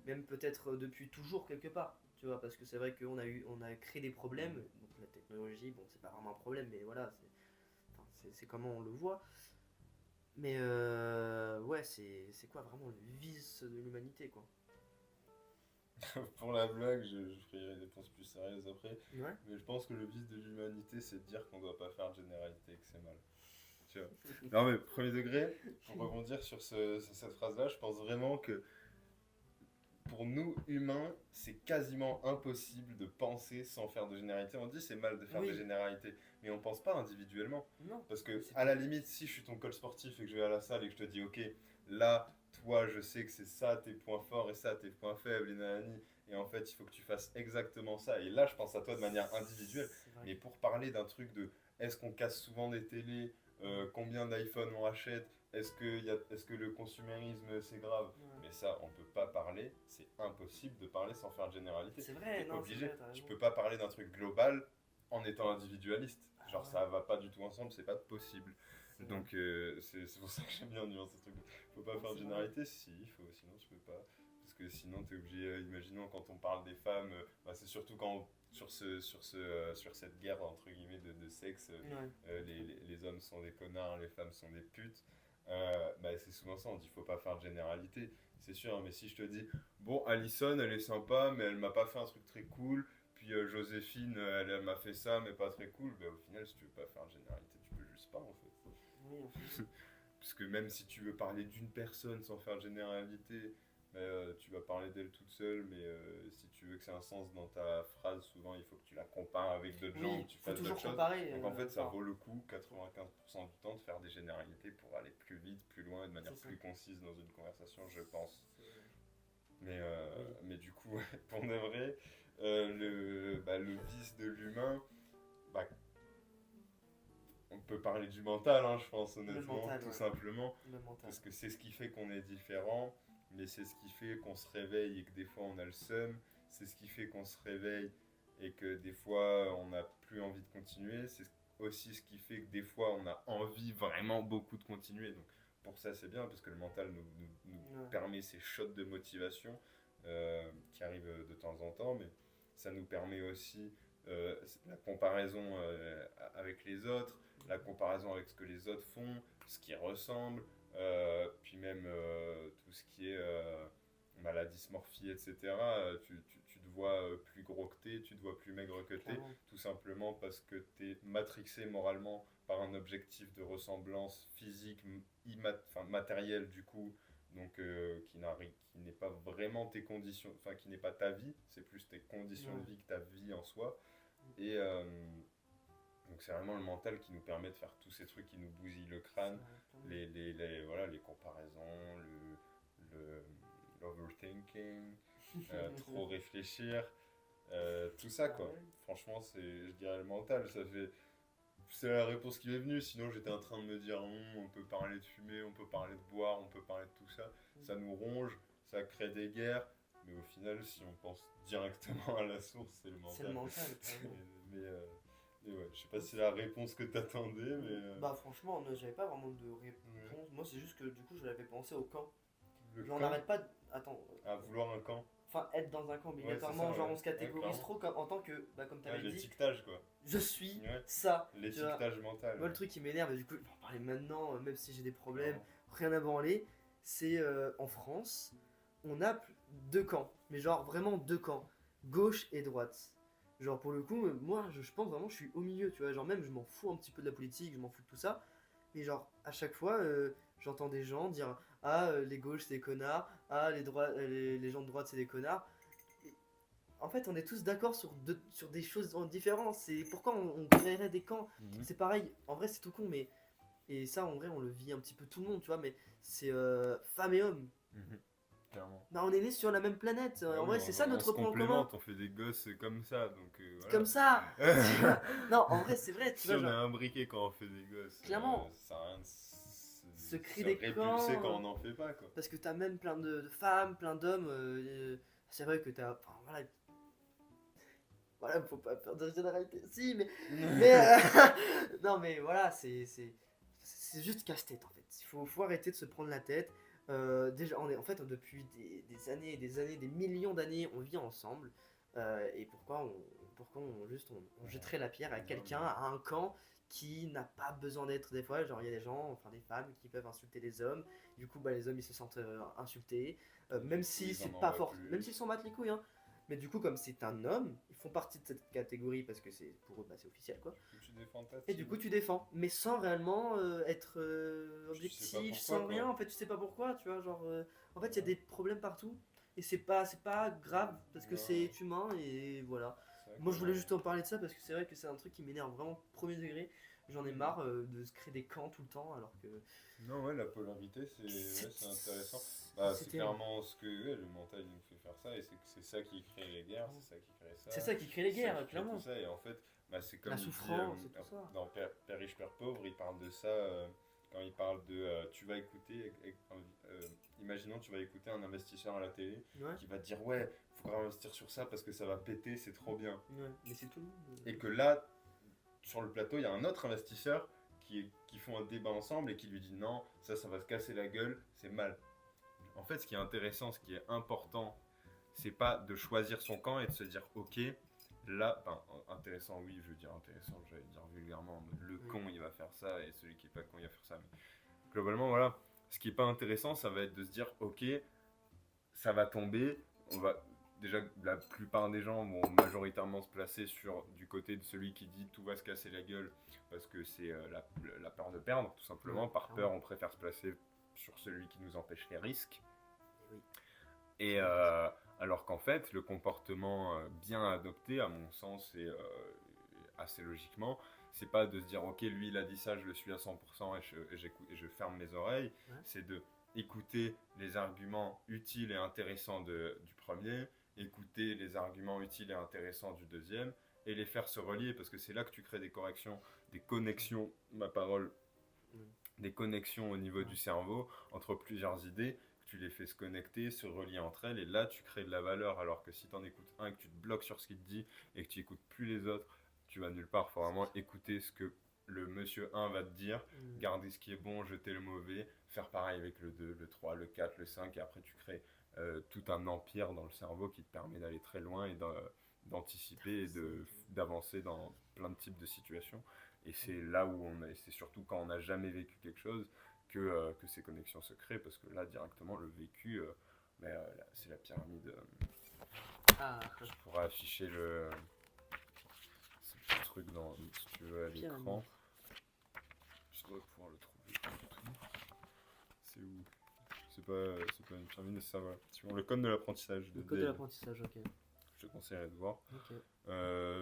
même peut-être depuis toujours quelque part, tu vois, parce que c'est vrai on a créé des problèmes, donc la technologie, bon, c'est pas vraiment un problème, mais voilà, enfin, c'est comment on le voit. Mais ouais, c'est quoi vraiment le vice de l'humanité, quoi? Pour la blague, je ferai une réponse plus sérieuse après. Ouais. Mais je pense que le vice de l'humanité, c'est de dire qu'on doit pas faire de généralité et que c'est mal. Tu vois. Non, mais premier degré, pour rebondir sur cette phrase-là, je pense vraiment que pour nous, humains, c'est quasiment impossible de penser sans faire de généralité. On dit c'est mal de faire des Oui, généralités, mais on pense pas individuellement. non, Parce mais que, c'est à la pas. limite, si je suis ton coach sportif et que je vais à la salle et que je te dis, ok, là, toi, je sais que c'est ça tes points forts et ça tes points faibles, et nanani, et en fait, il faut que tu fasses exactement ça. Et là, je pense à toi de manière individuelle. C'est vrai. Mais pour parler d'un truc de est-ce qu'on casse souvent des télés, combien d'iPhone on achète, est-ce que le consumérisme c'est grave? Ouais. Mais ça, on peut pas parler, c'est impossible de parler sans faire de généralité. C'est vrai, T'es non, c'est obligé. vrai, t'as Tu raison. peux pas parler d'un truc global en étant individualiste. Ah Genre, ouais, ça va pas du tout ensemble, c'est pas possible. c'est vrai. Donc, c'est pour ça que j'aime bien nuancer ce truc. Faut pas Non, faire de c'est vrai. généralité, si, il faut, sinon tu peux pas. Parce que sinon, t'es obligé, imaginons quand on parle des femmes, bah, c'est surtout quand sur cette guerre entre guillemets de sexe, Ouais. les hommes sont des connards, les femmes sont des putes. Bah, c'est souvent ça, on dit faut pas faire de généralité. C'est sûr, hein, mais si je te dis, bon, Alison, elle est sympa, mais elle m'a pas fait un truc très cool. Puis Joséphine, elle m'a fait ça, mais pas très cool. Bah, au final, si tu veux pas faire de généralité, tu peux juste pas en fait. Oui, en fait. Parce que même si tu veux parler d'une personne sans faire de généralité, bah, tu vas parler d'elle toute seule, mais si tu veux que ça ait un sens dans ta phrase, souvent il faut que tu la compares avec d'autres gens, Oui, que tu faut fasses d'autres toujours choses. comparer. Donc en fait, ça Enfin, vaut le coup 95% du temps de faire des généralités pour aller plus vite, plus loin et de manière c'est ça. plus concise dans une conversation, je pense. C'est- Oui. Mais du coup, pour de vrai, le vice de l'humain, bah, on peut parler du mental, hein, je pense, Le honnêtement, mental, tout ouais. simplement. Le mental. Parce que c'est ce qui fait qu'on est différent, mais c'est ce qui fait qu'on se réveille et que des fois on a le seum. C'est ce qui fait qu'on se réveille et que des fois on n'a plus envie de continuer. C'est aussi ce qui fait que des fois on a envie vraiment beaucoup de continuer. Donc pour ça c'est bien parce que le mental nous Ouais. permet ces shots de motivation qui arrivent de temps en temps, mais ça nous permet aussi la comparaison avec les autres, la comparaison avec ce que les autres font, ce qui ressemble, puis même tout ce qui est la dysmorphie, etc. Tu te vois plus gros que t'es, tu te vois plus maigre que t'es, Clairement. tout simplement parce que t'es matrixé moralement par un objectif de ressemblance physique, enfin, matérielle du coup, donc qui n'est pas vraiment tes conditions, enfin qui n'est pas ta vie, c'est plus tes conditions de Ouais. vie que ta vie en soi. Et donc c'est vraiment le mental qui nous permet de faire tous ces trucs qui nous bousillent le C'est crâne, vrai, clairement. voilà, les comparaisons, l'overthinking, trop réfléchir, tout ça Bah quoi. ouais. Franchement, je dirais le mental, c'est la réponse qui m'est venue. Sinon, j'étais en train de me dire, on peut parler de fumer, on peut parler de boire, on peut parler de tout ça. Ça nous ronge, ça crée des guerres. Mais au final, si on pense directement à la source, c'est le C'est le mental. mental, clairement. Mais ouais, je sais pas si c'est la réponse que t'attendais, mais Bah franchement, j'avais pas vraiment de ouais. réponse. Moi, c'est juste que du coup, je l'avais pensé au camp. Le Genre, on camp, n'arrête pas Attends. à vouloir un camp. Enfin, être dans un camp Ouais, c'est obligatoirement, ça, genre ouais. on se Ouais, catégorise clairement. trop en tant que, bah, comme Ouais, t'avais dit, l'étiquetage, quoi. je suis Ouais, ça. Tu vois, l'étiquetage mental. moi le truc qui m'énerve, et du coup je vais en parler maintenant, même si j'ai des problèmes, Clairement. rien à branler, c'est en France, on a deux camps, mais genre vraiment deux camps, gauche et droite. Genre pour le coup, moi je pense vraiment que je suis au milieu, tu vois, genre même je m'en fous un petit peu de la politique, je m'en fous de tout ça, mais genre à chaque fois j'entends des gens dire ah les gauches c'est des connards, ah les gens de droite c'est des connards. en fait, on est tous d'accord sur des choses différentes. C'est pourquoi on créerait des camps. Mhm. C'est pareil, en vrai, c'est tout con, mais. Et ça, en vrai, on le vit un petit peu tout le monde, tu vois, mais c'est femmes et hommes. Mhm. Clairement. Bah, on est nés sur la même planète. Bah En oui, vrai, c'est ça on se notre point commun. complémente, on fait des gosses comme ça, donc C'est comme voilà. ça. Non, en vrai, c'est vrai, tu Si vois, on est genre, imbriqué quand on fait des gosses, clairement, ça sert à rien de se créer se des répulser camps. quand on n'en fait pas, quoi. Parce que t'as même plein de femmes, plein d'hommes. C'est vrai que t'as. Enfin, voilà. Voilà, faut pas faire de généralité. Si, mais non, mais voilà, c'est juste casse-tête en fait. Faut arrêter de se prendre la tête. Déjà, en fait, depuis des années et des années, des millions d'années, on vit ensemble. Et on jetterait la pierre à quelqu'un, à un camp qui n'a pas besoin d'être des fois. Genre, il y a des gens, enfin des femmes qui peuvent insulter les hommes. Du coup, bah, les hommes ils se sentent insultés. Même Du coup, si ils c'est en pas envoient fort, même s'ils plus. s'en battent les couilles, hein. Mais du coup, comme c'est un homme, ils font partie de cette catégorie parce que c'est pour eux, bah, c'est officiel quoi. Du coup, tu défends ta Et du team. coup, tu défends, mais sans réellement être Tu sais pas objectif, pourquoi, sans rien. quoi. En fait, tu sais pas pourquoi, tu vois. Genre, en fait, il y a Ouais. des problèmes partout et c'est pas grave parce que Ouais. c'est humain et voilà. C'est vrai Moi, je voulais que. juste en parler de ça parce que c'est vrai que c'est un truc qui m'énerve vraiment premier degré. J'en ai Mhm. marre de se créer des camps tout le temps alors que Non, ouais, la polarité, c'est ouais, c'est intéressant. Bah, c'est c'est terrible. clairement ce que ouais, le mental il nous fait faire ça, et c'est que c'est ça qui crée les guerres, c'est ça qui crée C'est ça, ça qui crée les c'est ça qui guerres, crée tout clairement. ça, et en fait, bah, c'est La comme il dit souffrance et tout ça. dans Père riche, Père pauvre, il parle de ça quand il parle de tu vas écouter, imaginons tu vas écouter un investisseur à la télé Ouais, qui va te dire ouais, faut investir sur ça parce que ça va péter, c'est trop bien. ouais. Mais c'est tout. Et que là, sur le plateau, il y a un autre investisseur qui font un débat ensemble et qui lui dit non, ça va se casser la gueule, c'est mal. En fait, ce qui est intéressant, ce qui est important, c'est pas de choisir son camp et de se dire ok, là, enfin, intéressant, oui, je veux dire intéressant, j'allais dire vulgairement, le Oui. con il va faire ça et celui qui est pas con il va faire ça. Mais globalement, voilà, ce qui est pas intéressant, ça va être de se dire ok, ça va tomber, on va déjà la plupart des gens vont majoritairement se placer sur du côté de celui qui dit tout va se casser la gueule parce que c'est la peur de perdre tout simplement, Ouais, par peur clairement. on préfère se placer sur celui qui nous empêche les risques. Oui. Et alors qu'en fait le comportement bien adopté à mon sens et assez logiquement, c'est pas de se dire ok lui il a dit ça je le suis à 100% et je ferme mes oreilles, Ouais. c'est de écouter les arguments utiles et intéressants du premier, écouter les arguments utiles et intéressants du deuxième et les faire se relier parce que c'est là que tu crées des corrections, des connexions, ma parole, Mm. des connexions au niveau du cerveau entre plusieurs idées, que tu les fais se connecter, se relier entre elles et là tu crées de la valeur alors que si tu en écoutes un et que tu te bloques sur ce qu'il te dit et que tu écoutes plus les autres, tu vas nulle part. Il faut vraiment écouter ce que le monsieur 1 va te dire, Mm. garder ce qui est bon, jeter le mauvais, faire pareil avec le 2, le 3, le 4, le 5, et après tu crées tout un empire dans le cerveau qui te permet d'aller très loin et d'anticiper et d'avancer dans plein de types de situations. Et c'est là où c'est surtout quand on n'a jamais vécu quelque chose que ces connexions se créent, parce que là, directement, le vécu, c'est la pyramide. Ah, Je pourrais afficher ce petit truc si tu veux, à pyramide. l'écran. Je dois pouvoir le trouver. C'est où? C'est pas une pyramide, c'est ça, voilà. Sur le code de l'apprentissage de Le code de Dale. l'apprentissage, ok. Je te conseillerais de voir. Ok.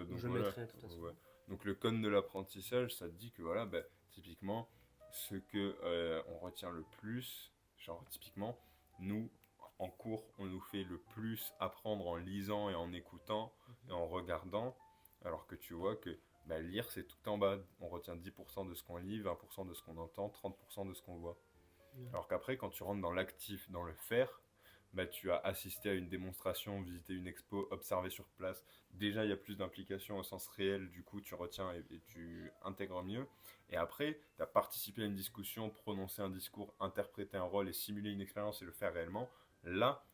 Donc Je voilà. mettrai de toute façon. Ouais. Donc le code de l'apprentissage, ça te dit que voilà, bah, typiquement, ce que on retient le plus, genre typiquement, nous, en cours, on nous fait le plus apprendre en lisant et en écoutant et en regardant, alors que tu vois que bah, lire, c'est tout en bas. On retient 10% de ce qu'on lit, 20% de ce qu'on entend, 30% de ce qu'on voit. Ouais. Alors qu'après, quand tu rentres dans l'actif, dans le faire, bah, tu as assisté à une démonstration, visité une expo, observé sur place. Déjà, il y a plus d'implication au sens réel, du coup, tu retiens et tu intègres mieux. Et après, tu as participé à une discussion, prononcé un discours, interprété un rôle et simulé une expérience et le faire réellement. Là,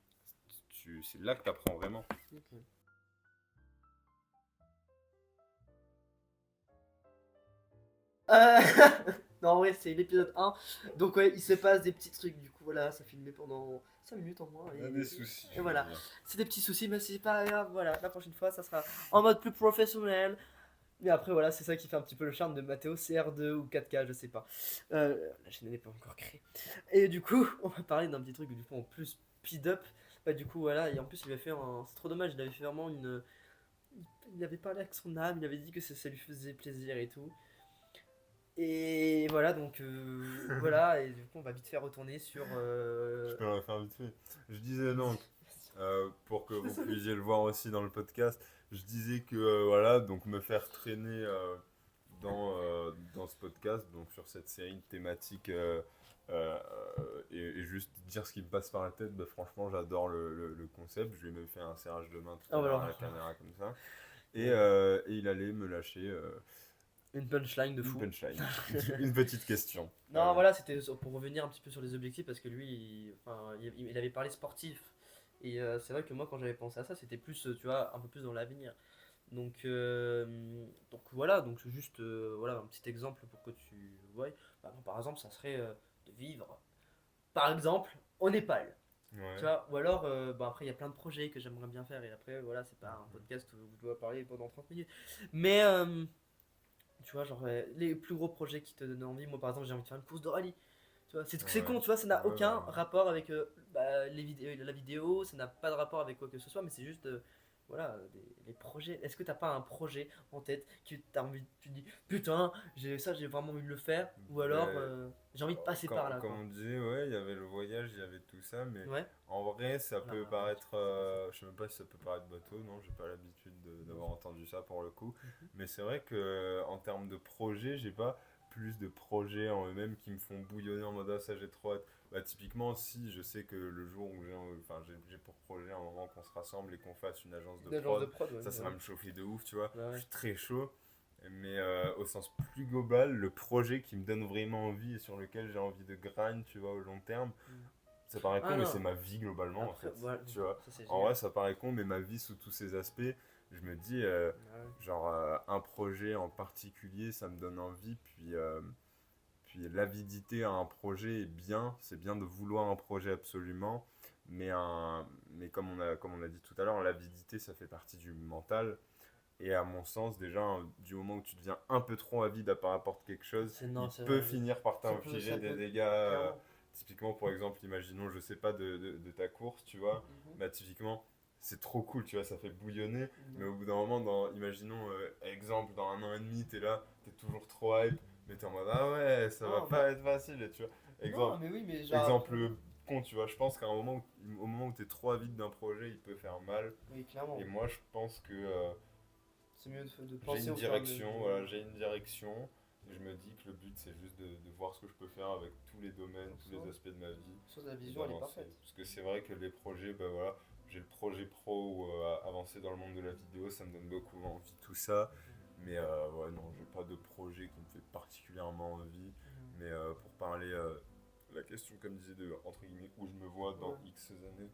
c'est là que tu apprends vraiment. Ok. Euh, non, en vrai, c'est l'épisode 1. Donc, ouais, il se passe des petits trucs. Du coup, voilà, ça filmait pendant 5 minutes en moins. Il y a des soucis. Et voilà, c'est des petits soucis, mais c'est pas grave. Voilà, la prochaine fois, ça sera en mode plus professionnel. Mais après, voilà, c'est ça qui fait un petit peu le charme de Mathéo CR2 ou 4K, je sais pas. La chaîne n'est pas encore créée. Et du coup, on va parler d'un petit truc du coup en plus speed up. Bah, du coup, voilà, et en plus, il avait fait un. C'est trop dommage, il avait fait vraiment une. Il avait parlé avec son âme, il avait dit que ça lui faisait plaisir et tout. Et voilà, donc voilà, et du coup, on va vite faire retourner sur. Je peux la faire vite fait. Je disais donc, pour que vous puissiez le voir aussi dans le podcast, je disais que voilà, donc me faire traîner dans ce podcast, donc sur cette série de thématiques euh, et juste dire ce qui me passe par la tête, bah, franchement, j'adore le concept. Je lui ai même fait un serrage de main tout Ah, à l'heure à voilà. la caméra comme ça. Ouais. Et il allait me lâcher Une punchline de une fou. punchline, une petite question. Non, voilà, c'était pour revenir un petit peu sur les objectifs parce que lui, enfin, il avait parlé sportif. Et c'est vrai que moi, quand j'avais pensé à ça, c'était plus, tu vois, un peu plus dans l'avenir. Donc voilà, donc juste voilà un petit exemple pour que tu vois. Bah, par exemple, ça serait de vivre, par exemple, au Népal. Tu Ouais. vois, ou alors, bah, après, il y a plein de projets que j'aimerais bien faire. Et après, voilà, c'est pas un podcast où je dois parler pendant 30 minutes. Mais tu vois, genre, les plus gros projets qui te donnent envie. Moi, par exemple, j'ai envie de faire une course de rallye. Tu vois, c'est Ouais. con, tu vois, ça n'a Ouais, aucun bah, rapport avec bah, les vidéos, la vidéo, ça n'a pas de rapport avec quoi que ce soit, mais c'est juste, voilà, les projets. Est-ce que t'as pas un projet en tête que t'as envie, tu te dis, putain, j'ai vraiment envie de le faire, ou alors ben, j'ai envie de passer par là, comme quoi. on disait, ouais, il y avait le voyage, il y avait tout ça, mais Ouais. en vrai, ça Voilà, peut voilà, paraître, c'est ça. je sais même pas si ça peut paraître bateau, non, j'ai pas l'habitude Non. d'avoir entendu ça pour le coup, Mhm. mais c'est vrai que en termes de projets, j'ai pas plus de projets en eux-mêmes qui me font bouillonner en mode ah ça j'ai trop hâte. Bah typiquement si je sais que le jour où j'ai pour projet un moment qu'on se rassemble et qu'on fasse une agence de Une agence de prod, prod, ouais. ça va Ouais. me chauffer de ouf, tu vois. Bah Je ouais. suis très chaud. Mais au sens plus global, le projet qui me donne vraiment envie et sur lequel j'ai envie de grind, tu vois, au long terme, Mm. ça paraît con, Ah mais c'est non, ma vie globalement, en après, fait. voilà, Tu vois, ça c'est en génial. vrai, ça paraît con, mais ma vie sous tous ses aspects, je me dis, Ah ouais. un projet en particulier, ça me donne envie, puis l'avidité à un projet est bien, c'est bien de vouloir un projet absolument, mais comme on a dit tout à l'heure, l'avidité, ça fait partie du mental. Et à mon sens, déjà, du moment où tu deviens un peu trop avide à par rapport à quelque chose, C'est non, il c'est peut vrai. finir par Ça t'infliger des peut dégâts. clairement. Typiquement, pour exemple, imaginons, je sais pas, de ta course, tu vois. Mhm. Bah, typiquement, c'est trop cool, tu vois, ça fait bouillonner. Mais Mhm. au bout d'un moment, imaginons, exemple, dans un an et demi, t'es là, t'es toujours trop hype, mais t'es en mode, ah ouais, ça va Non, pas être facile, et tu vois. non, Exemple, mais oui, mais genre après, exemple con, tu vois, je pense qu'à un moment au moment où t'es trop avide d'un projet, il peut faire mal. oui, Et clairement. moi, je pense que C'est mieux de j'ai penser une au fur et à mesure. direction, voilà, j'ai une direction. Et je me dis que le but, c'est juste de voir ce que je peux faire avec tous les domaines, tous les aspects de ma vie Soit la et vision, elle est d'avancer. parfaite. Parce que c'est vrai que les projets, bah voilà, j'ai le projet pro ou avancer dans le monde de la vidéo, ça me donne beaucoup envie, tout ça. Mais ouais, non, j'ai pas de projet qui me fait particulièrement envie. Mhm. Mais pour parler, la question, comme disait, de entre guillemets, où je me vois dans Ouais. X années,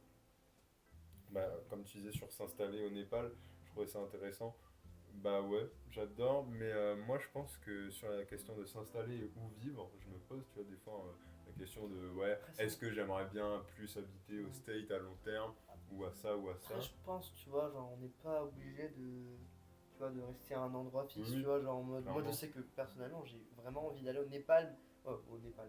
bah, comme tu disais, sur s'installer au Népal, je trouvais ça intéressant. Bah ouais, j'adore, mais moi je pense que sur la question de s'installer et où vivre, je me pose, tu vois, des fois la question de ouais, Après, est-ce que j'aimerais bien plus habiter au ouais. State à long terme, ou à ça, ou à Après, ça. je pense, tu vois, genre, on n'est pas obligé tu vois, de rester à un endroit Oui, fixe, tu oui, vois, genre en mode. Moi, je clairement. sais que personnellement, j'ai vraiment envie d'aller au Népal. Oh, au Népal.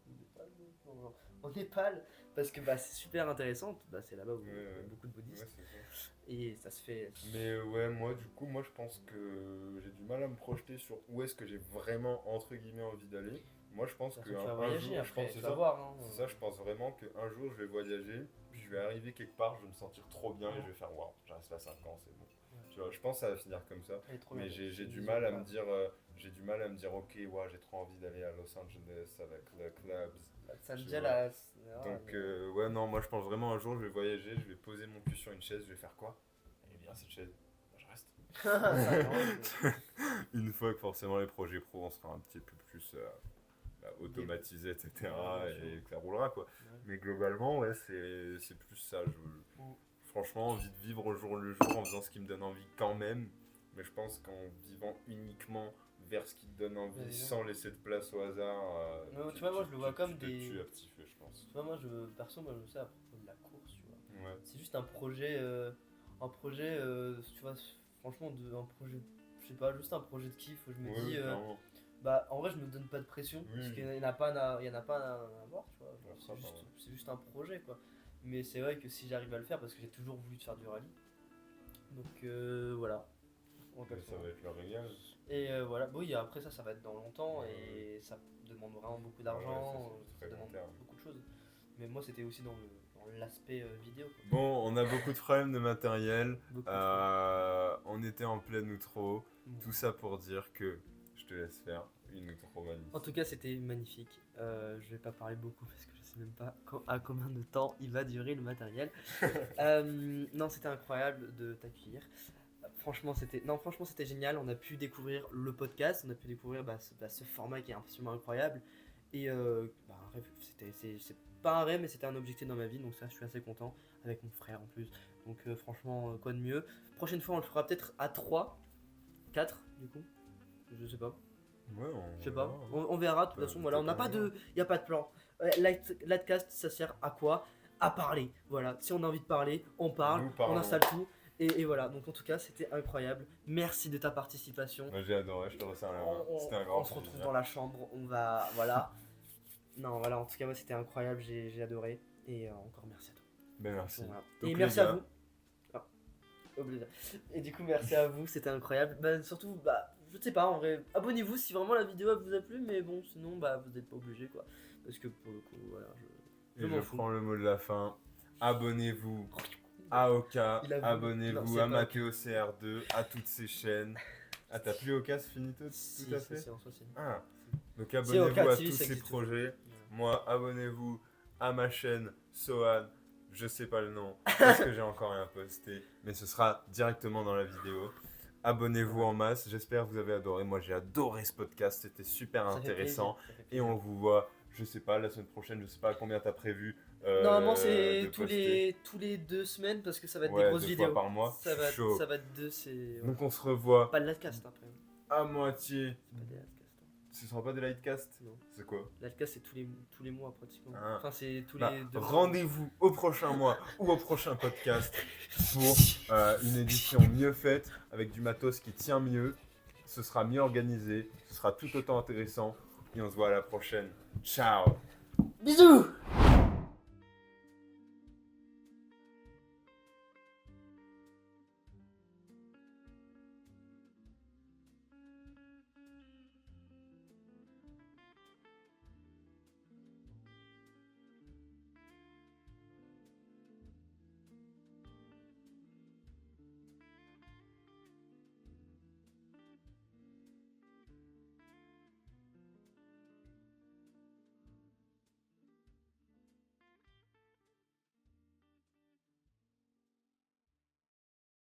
Au Népal, non, non. Au Népal, parce que bah, c'est super intéressant. Bah, c'est là-bas où Ouais, il y a ouais, beaucoup de ouais, bouddhistes. c'est ça. Et ça se fait. Mais ouais, moi du coup, moi je pense que j'ai du mal à me projeter sur où est-ce que j'ai vraiment entre guillemets envie d'aller. Moi je De pense toute façon, tu qu'vasun voyager jour, je pense après, c'est tu vas ça. voir. Hein. C'est ça, je pense vraiment qu'un jour je vais voyager, puis je vais arriver quelque part, je vais me sentir trop bien et je vais faire waouh, je reste là 5 ans, c'est bon. Ouais. Tu vois, je pense que ça va finir comme ça. Elle est trop bien. Mais C'est j'ai une du vision mal à me grave. dire, ok, ouais, j'ai trop envie d'aller à Los Angeles avec les clubs, Los tu vois. Angeles. Donc, ouais, non, moi je pense vraiment un jour je vais voyager, je vais poser mon cul sur une chaise, je vais faire quoi? Eh bien, cette chaise, bah, je reste. Ah, 5 ans, Une fois que forcément les projets pro on sera un petit peu plus automatisés, Ouais, etc. bien sûr. Et que ça roulera quoi. Ouais. Mais globalement, ouais, c'est plus ça. Mm. Franchement, envie de vivre au jour le jour en faisant ce qui me donne envie quand même. Mais je pense qu'en vivant uniquement vers ce qui te donne Bien envie évidemment. sans laisser de place au hasard, Mais tu vois, moi je le vois tu comme te tues des. à petit feu, je pense. Tu vois, moi perso, moi je sais à propos de la course, tu vois. Ouais. C'est juste un projet, tu vois, franchement, un projet, je sais pas, juste un projet de kiff où je me Ouais, dis, oui, clairement. Bah, en vrai, je me donne pas de pression, parce qu'il y en a pas il y en a pas à avoir, tu vois. Ouais, C'est ça, juste, pardon. c'est juste un projet, quoi. Mais c'est vrai que si j'arrive à le faire, parce que j'ai toujours voulu faire du rallye. Donc voilà. En Mais ça va être le régal. Et voilà, bon, oui, après ça va être dans longtemps Ouais, et ça demande vraiment beaucoup Ah ouais, d'argent, ça, c'est ça très long demande terme. beaucoup de choses. Mais moi, c'était aussi dans l'aspect vidéo, quoi. Bon, on a beaucoup de problèmes de matériel. Beaucoup de On était en pleine outro. Bon. Tout ça pour dire que je te laisse faire une outro En magnifique. tout cas, c'était magnifique. Je vais pas parler beaucoup parce que je sais même pas à combien de temps il va durer le matériel. Non, c'était incroyable de t'accueillir. Franchement, c'était génial. On a pu découvrir le podcast, on a pu découvrir ce format qui est absolument incroyable. Et un rêve, c'est pas un rêve, mais c'était un objectif dans ma vie. Donc ça, je suis assez content avec mon frère en plus. Donc franchement, quoi de mieux. Prochaine fois, on le fera peut-être à 3, 4 du coup. Je sais pas. Ouais, Je sais pas, on verra de toute Bah, façon, voilà, on n'a pas de. Il n'y a pas de plan. Lightcast, ça sert à quoi? À parler. Voilà, si on a envie de parler, on parle, Nous on parlons. installe tout. Et voilà, donc en tout cas, c'était incroyable. Merci de ta participation. Moi j'ai adoré, je te resserre la main. C'était un grand On se retrouve plaisir. dans la chambre, on va. Voilà. Non, voilà, en tout cas, moi, c'était incroyable, j'ai adoré. Et encore merci à toi. Ben merci. Voilà. Donc, Et les merci gars, à vous. Ah, obligé. Et du coup, merci à vous, c'était incroyable. Surtout, je sais pas, en vrai, abonnez-vous si vraiment la vidéo elle vous a plu, mais bon, sinon, vous n'êtes pas obligé, quoi. Parce que pour le coup, voilà, je Et m'en je fous. prends le mot de la fin. Abonnez-vous à Oka, Il a voulu- non, abonnez-vous c'est à pas Mathéo CR2, à toutes ces chaînes. Ah, t'as plus Oka, c'est fini tout à fait? C'est en soi, c'est. Ah, donc Si, abonnez-vous Oka à TV, tous ça ces existe projets. toujours. Moi, abonnez-vous à ma chaîne Sohan. Je sais pas le nom parce que j'ai encore rien posté, mais ce sera directement dans la vidéo. Abonnez-vous en masse. J'espère que vous avez adoré. Moi, j'ai adoré ce podcast. C'était super Ça fait intéressant. plaisir, ça fait Et plaisir. on vous voit, je sais pas, la semaine prochaine. Je sais pas combien t'as prévu. Normalement, De c'est poster. tous les 2 semaines parce que ça va être Ouais, des grosses 2 fois vidéos. par mois. Ça va, Chaud. ça va être deux, c'est. Donc on se revoit Pas de Lightcast après. à moitié. C'est pas des Lightcast. Ce sera pas des lightcasts? Non. C'est quoi? Lightcast, c'est tous les mois pratiquement. Ah. Enfin, c'est tous Bah, les 2 mois. rendez-vous au prochain mois ou au prochain podcast pour une édition mieux faite avec du matos qui tient mieux. Ce sera mieux organisé, ce sera tout autant intéressant et on se voit à la prochaine. Ciao! Bisous!